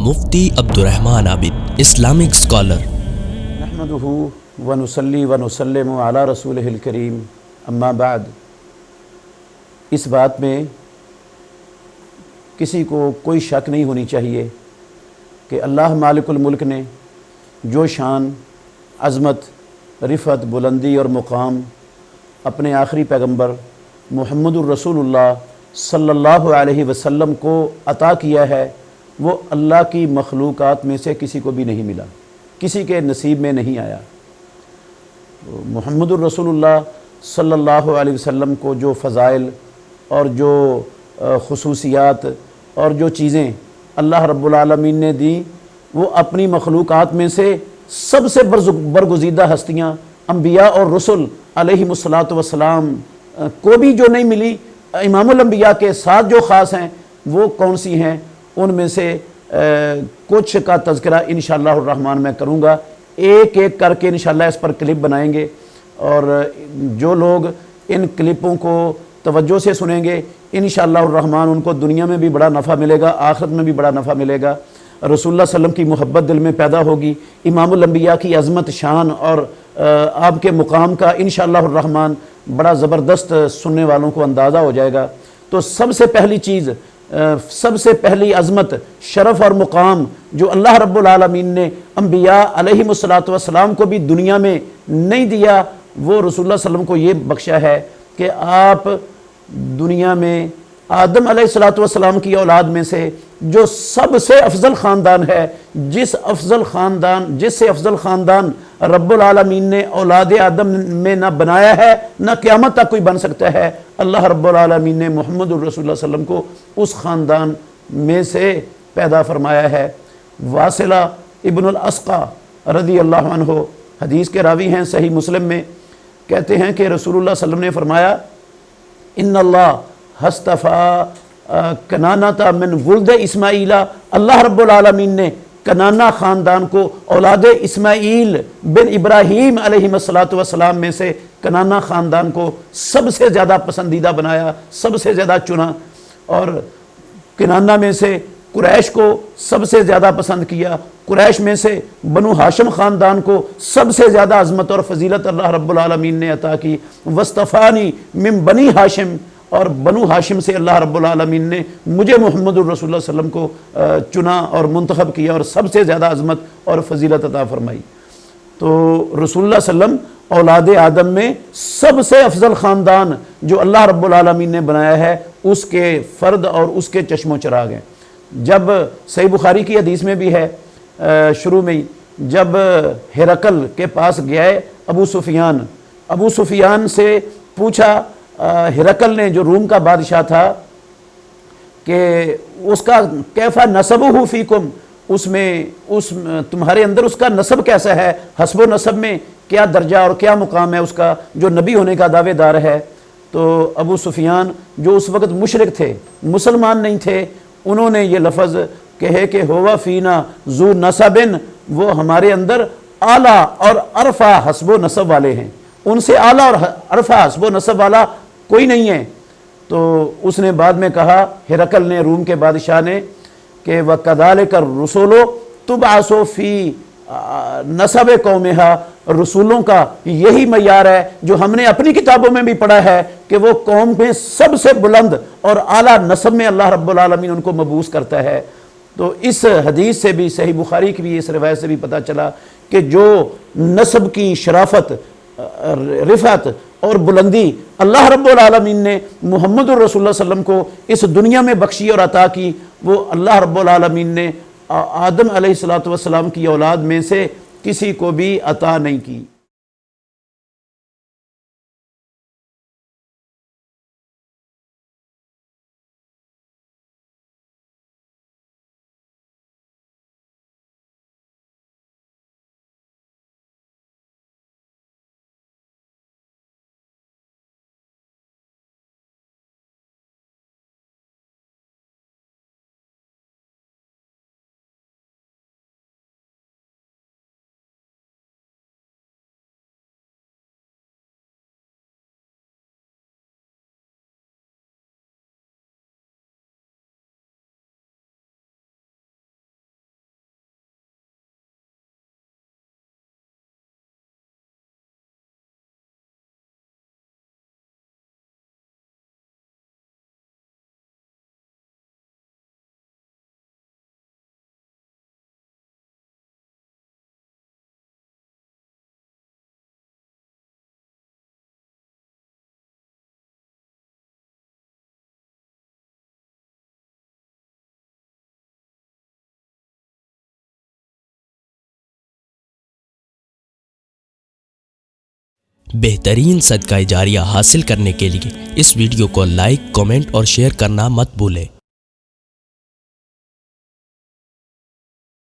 Mufti Abdul Rehman Abid, Islamic scholar. नहमदुहु व नुसल्ली व नुसल्लिमु अला रसूलिहिल करीम, अम्मा बाद। इस बात में किसी को कोई शक नहीं होनी चाहिए कि अल्लाह मालिकुल मुल्क ने जो शान, अज़मत, रिफ़त, बुलंदी और मुकाम अपने आखिरी पैगंबर मुहम्मदुर रसूलुल्लाह सल्लल्लाहु अलैहि वसल्लम को अता किया है, वो अल्लाह की मखलूक़ात में से किसी को भी नहीं मिला, किसी के नसीब में नहीं आया। मुहम्मदुर रसूलुल्लाह सल्लल्लाहु अलैहि वसल्लम को जो फ़ज़ाइल और जो खुसूसियात और जो चीज़ें अल्लाह रब्बुल आलमीन ने दी, वो अपनी मखलूक़ात में से सबसे बरगुज़ीदा हस्तियाँ अंबिया और रसूल अलैहिमुस्सलातु वस्सलाम को भी जो नहीं मिली, इमामुल अंबिया के साथ जो ख़ास हैं वो कौन सी हैं, उनमें से कुछ का तज़किरा इंशाअल्लाह रहमान मैं करूँगा। एक एक करके इंशाअल्लाह इस पर क्लिप बनाएंगे और जो लोग इन क्लिपों को तवज्जो से सुनेंगे इंशाअल्लाह रहमान उनको दुनिया में भी बड़ा नफ़ा मिलेगा, आखिरत में भी बड़ा नफ़ा मिलेगा। रसूलुल्लाह सल्लम की मोहब्बत दिल में पैदा होगी, इमामुल अंबिया की अज़मत, शान और आपके मुकाम का इंशाअल्लाह रहमान बड़ा ज़बरदस्त सुनने वालों को अंदाज़ा हो जाएगा। तो सबसे पहली चीज़, सबसे पहली अज़मत, शरफ़ और मुकाम जो अल्लाह रब्बुल आलमीन ने अंबिया अलैहिमुस्सलातु वस्सलाम को भी दुनिया में नहीं दिया, वो रसूलुल्लाह सल्लम को ये बख्शा है कि आप दुनिया में आदम अलैहिस्सलातु वस्सलाम की औलाद में से जो सबसे अफजल ख़ानदान है, जिससे अफजल ख़ानदान रब्बुल आलमीन ने औलाद आदम में ना बनाया है, ना क़यामत तक कोई बन सकता है, अल्लाह रब्बुल आलमीन ने मुहम्मदुर रसूलुल्लाह सल्लम को उस ख़ानदान में से पैदा फरमाया है। वासिला इब्नुल अस्क़ा रज़ी अल्लाहु अन्हु हदीस के रावी हैं, सही मुस्लिम में कहते हैं कि रसूलुल्लाह सल्लम ने फरमाया, इन्नल्लाह हस्तफ़ा कनानाता मिन वुल्द इस्माईला, अल्लाह रब्बुल आलमीन ने कनाना ख़ानदान को औलाद इस्माईल बिन इब्राहीम अलैहिस्सलातु वस्सलाम में से कनाना ख़ानदान को सबसे ज़्यादा पसंदीदा बनाया, सबसे ज़्यादा चुना, और कनाना में से कुरैश को सबसे ज़्यादा पसंद किया, कुरैश में से बनु हाशिम ख़ानदान को सबसे ज़्यादा अज़मत और फ़जीलत अल्लाह रब्बुल आलमीन ने अता की। वस्तफ़ानी मिन बनी हाशिम, और बनु हाशिम से अल्लाह रब्बुल आलमीन ने मुझे मुहम्मदुर रसूलुल्लाह सल्लम को चुना और मुंतखब किया और सबसे ज़्यादा अज़मत और फ़जीलत अता फ़रमाई। तो रसूलुल्लाह सल्लम औलाद आदम में सबसे अफजल ख़ानदान जो अल्लाह रब्बुल आलमीन ने बनाया है, उसके फ़र्द और उसके चश्मो चराग हैं। जब सही बुखारी की हदीस में भी है, शुरू में ही जब हिरकल के पास गए अबू सुफियान से पूछा, हिरकल ने जो रूम का बादशाह था, कि उसका कैफ़ा नसबुहु फ़ीकुम, उसमें तुम्हारे अंदर उसका नसब कैसा है, हस्बो नसब में क्या दर्जा और क्या मुकाम है उसका, जो नबी होने का दावेदार है। तो अबू सुफियान जो उस वक़्त मुशरिक थे, मुसलमान नहीं थे, उन्होंने ये लफ्ज़ कहे कि होवा फ़ीना ज़ू नसबिन, वो हमारे अंदर आला और अरफा हस्बो नसब वाले हैं, उनसे आला और अरफा हस्बो नसब वाला कोई नहीं है। तो उसने बाद में कहा, हिरकल ने, रूम के बादशाह ने, कि वह कदालिक रसूलो तुबअसु फ़ी नसब कौमिहा, रसूलों का यही मयार है जो हमने अपनी किताबों में भी पढ़ा है कि वो कौम में सबसे बुलंद और आला नसब में अल्लाह रब्बुल आलमीन उनको मबूस करता है। तो इस हदीस से भी, सही बुखारी की भी इस रिवायत से भी पता चला कि जो नसब की शराफत, रिफ़त और बुलंदी अल्लाह रब्बुल आलमीन ने मुहम्मदुर रसूलुल्लाह सल्लम को इस दुनिया में बख्शी और अता की, वो अल्लाह रब्बुल आलमीन ने आदम अलैहिस्सलातु वस्सलाम की औलाद में से किसी को भी अता नहीं की। بہترین صدقہ جاریہ حاصل کرنے کے لیے اس ویڈیو کو لائک، کمنٹ اور شیئر کرنا مت بھولیں۔